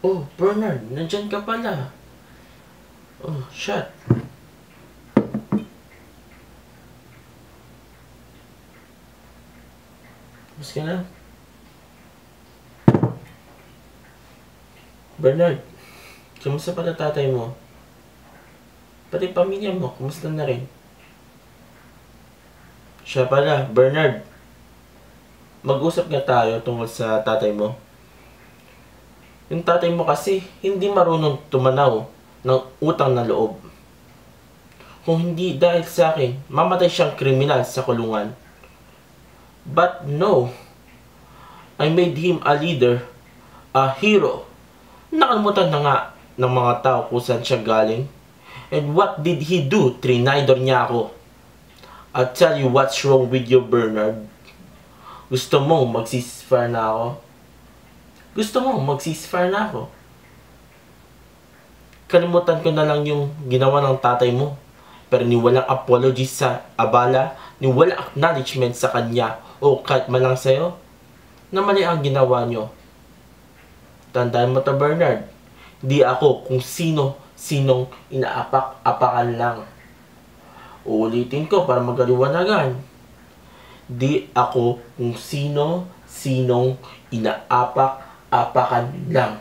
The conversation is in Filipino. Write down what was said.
Oh, Bernard, nandyan ka pala. Oh, shit. Mas ka na? Bernard, kumusta pala tatay mo? Pati pamilya mo, kumusta na rin? Siya pala, Bernard. Mag-usap nga tayo tungkol sa tatay mo. Yung tatay mo kasi, hindi marunong tumanaw ng utang na loob. Kung hindi dahil sa akin, mamatay siyang kriminal sa kulungan. But no, I made him a leader, a hero. Nakalimutan na nga ng mga tao kung saan siya galing. And what did he do? Trinidor niya ako. I'll tell you what's wrong with you, Bernard. Gusto mong mag-ceasefire na ako? Gusto mong mag-ceasefire na ako? Kalimutan ko na lang yung ginawa ng tatay mo. Pero ni walang apology sa abala, ni walang acknowledgement sa kanya o kahit man lang sa'yo, na mali ang ginawa nyo. Tandaan mo to, Bernard. Di ako kung sinong inaapak-apakan lang. Uulitin ko para magaliwanagan. Di ako kung sinong inaapak-apakan lang.